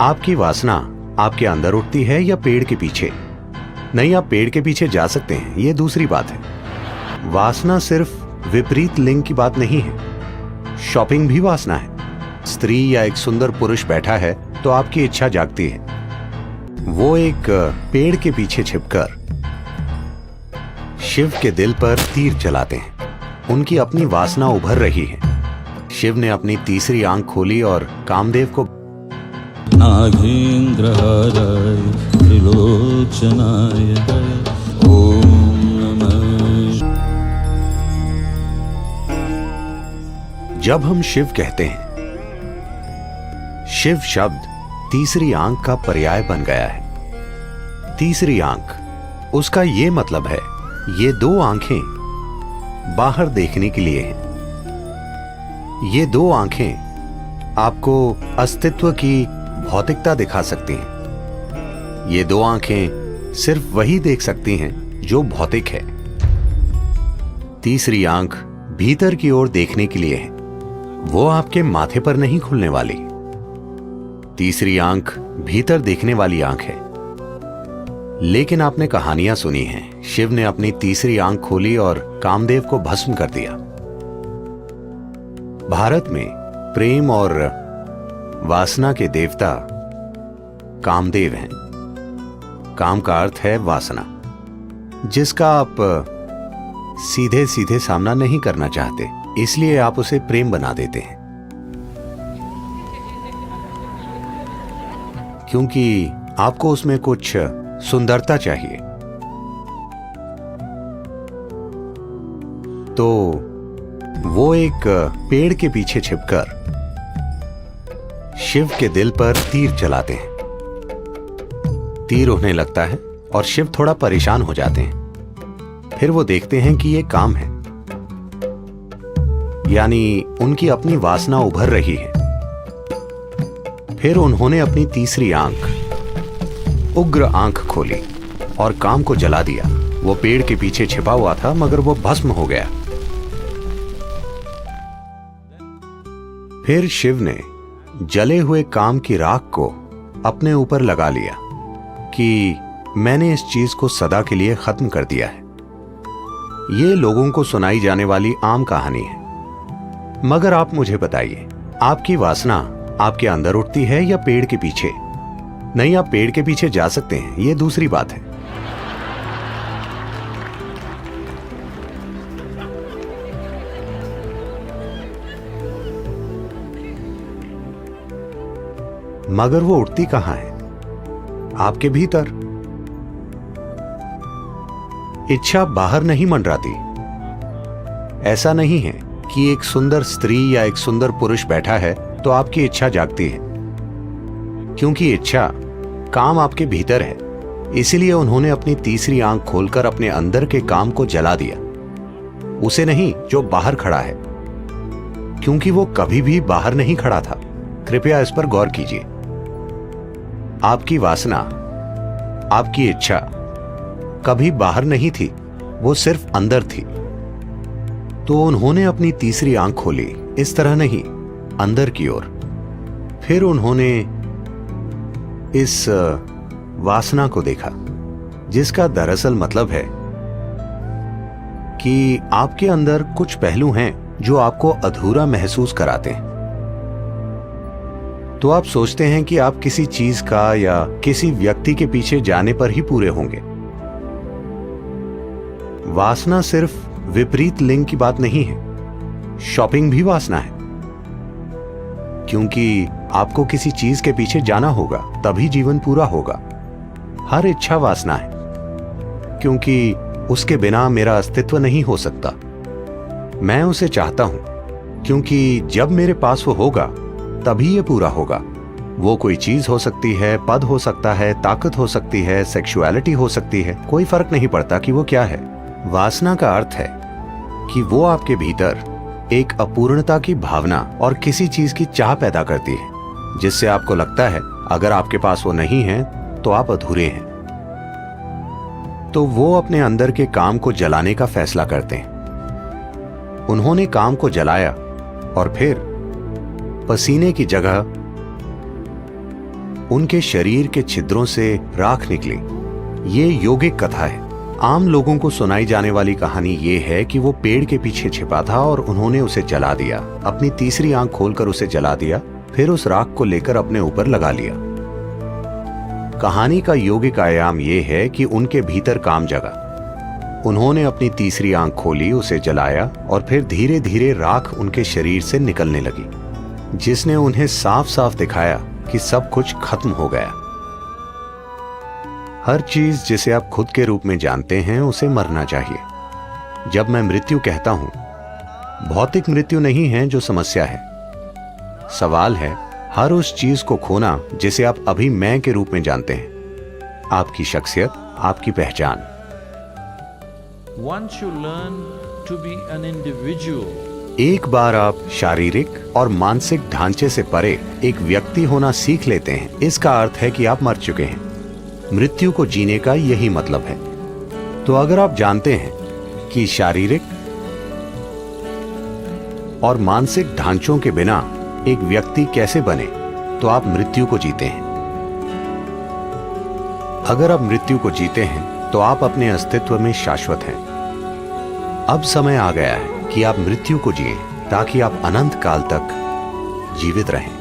आपकी वासना आपके अंदर उठती है या पेड़ के पीछे? नहीं, आप पेड़ के पीछे जा सकते हैं, ये दूसरी बात है। वासना सिर्फ विपरीत लिंग की बात नहीं है, शॉपिंग भी वासना है। स्त्री या एक सुंदर पुरुष बैठा है तो आपकी इच्छा जागती है। वो एक पेड़ के पीछे छिपकर शिव के दिल पर तीर चलाते हैं। उनकी अपनी वासना उभर रही है। शिव ने अपनी तीसरी आंख खोली और कामदेव को नागेंद्रहाराय त्रिलोचनाय ओम नमः। जब हम शिव कहते हैं, शिव शब्द तीसरी आंख का पर्याय बन गया है। तीसरी आंख, उसका यह मतलब है ये दो आंखें बाहर देखने के लिए हैं। ये दो आंखें आपको अस्तित्व की भौतिकता दिखा सकती हैं। ये दो आंखें सिर्फ वही देख सकती हैं जो भौतिक है। तीसरी आंख भीतर की ओर देखने के लिए है, वो आपके माथे पर नहीं खुलने वाली। तीसरी आंख भीतर देखने वाली आंख है। लेकिन आपने कहानियां सुनी हैं, शिव ने अपनी तीसरी आंख खोली और कामदेव को भस्म कर दिया। भारत में प्रेम और वासना के देवता कामदेव हैं। काम का अर्थ है वासना, जिसका आप सीधे सीधे सामना नहीं करना चाहते, इसलिए आप उसे प्रेम बना देते हैं, क्योंकि आपको उसमें कुछ सुंदरता चाहिए। तो वो एक पेड़ के पीछे छिपकर शिव के दिल पर तीर चलाते हैं। तीर उन्हें लगता है और शिव थोड़ा परेशान हो जाते हैं। फिर वो देखते हैं कि ये काम है, यानी उनकी अपनी वासना उभर रही है। फिर उन्होंने अपनी तीसरी आंख, उग्र आंख खोली और काम को जला दिया। वो पेड़ के पीछे छिपा हुआ था, मगर वो भस्म हो गया। फिर शिव ने जले हुए काम की राख को अपने ऊपर लगा लिया कि मैंने इस चीज को सदा के लिए खत्म कर दिया है। ये लोगों को सुनाई जाने वाली आम कहानी है, मगर आप मुझे बताइए, आपकी वासना आपके अंदर उठती है या पेड़ के पीछे? नहीं, आप पेड़ के पीछे जा सकते हैं, ये दूसरी बात है। मगर वो उठती कहां है? आपके भीतर। इच्छा बाहर नहीं मंडराती। ऐसा नहीं है कि एक सुंदर स्त्री या एक सुंदर पुरुष बैठा है तो आपकी इच्छा जागती है, क्योंकि इच्छा काम आपके भीतर है। इसलिए उन्होंने अपनी तीसरी आंख खोलकर अपने अंदर के काम को जला दिया, उसे नहीं जो बाहर खड़ा है, क्योंकि वो कभी भी बाहर नहीं खड़ा था। कृपया इस पर गौर कीजिए। आपकी वासना, आपकी इच्छा कभी बाहर नहीं थी, वो सिर्फ अंदर थी। तो उन्होंने अपनी तीसरी आंख खोली, इस तरह नहीं, अंदर की ओर। फिर उन्होंने इस वासना को देखा, जिसका दरअसल मतलब है कि आपके अंदर कुछ पहलू हैं जो आपको अधूरा महसूस कराते हैं। तो आप सोचते हैं कि आप किसी चीज का या किसी व्यक्ति के पीछे जाने पर ही पूरे होंगे। वासना सिर्फ विपरीत लिंग की बात नहीं है, शॉपिंग भी वासना है, क्योंकि आपको किसी चीज के पीछे जाना होगा, तभी जीवन पूरा होगा। हर इच्छा वासना है, क्योंकि उसके बिना मेरा अस्तित्व नहीं हो सकता। मैं उसे चाहता हूं, क्योंकि जब मेरे पास वो होगा तभी ये पूरा होगा। वो कोई चीज हो सकती है, पद हो सकता है, ताकत हो सकती है, सेक्सुअलिटी हो सकती है, कोई फर्क नहीं पड़ता कि वो क्या है। वासना का अर्थ है कि वो आपके भीतर एक अपूर्णता की भावना और किसी चीज की चाह पैदा करती है, जिससे आपको लगता है अगर आपके पास वो नहीं है तो आप अधूरे हैं। तो वो अपने अंदर के काम को जलाने का फैसला करते हैं। उन्होंने काम को जलाया और फिर पसीने की जगह उनके शरीर के छिद्रों से राख निकली। ये यौगिक कथा है। आम लोगों को सुनाई जाने वाली कहानी ये है कि वो पेड़ के पीछे छिपा था और उन्होंने उसे जला दिया, अपनी तीसरी आंख खोलकर उसे जला दिया, फिर उस राख को लेकर अपने ऊपर लगा लिया। कहानी का यौगिक आयाम ये है कि उनके भीतर काम जगा। उन्होंने अपनी तीसरी आंख खोली, उसे जलाया और फिर धीरे धीरे राख उनके शरीर से निकलने लगी, जिसने उन्हें साफ साफ दिखाया कि सब कुछ खत्म हो गया। हर चीज जिसे आप खुद के रूप में जानते हैं उसे मरना चाहिए। जब मैं मृत्यु कहता हूं, भौतिक मृत्यु नहीं है जो समस्या है। सवाल है हर उस चीज को खोना जिसे आप अभी मैं के रूप में जानते हैं। आपकी शख्सियत, आपकी पहचान। Once you learn to be an individual, एक बार आप शारीरिक और मानसिक ढांचे से परे एक व्यक्ति होना सीख लेते हैं, इसका अर्थ है कि आप मर चुके हैं। मृत्यु को जीने का यही मतलब है। तो अगर आप जानते हैं कि शारीरिक और मानसिक ढांचों के बिना एक व्यक्ति कैसे बने, तो आप मृत्यु को जीते हैं। अगर आप मृत्यु को जीते हैं तो आप अपने अस्तित्व में शाश्वत हैं। अब समय आ गया है कि आप मृत्यु को जिएं ताकि आप अनंत काल तक जीवित रहें।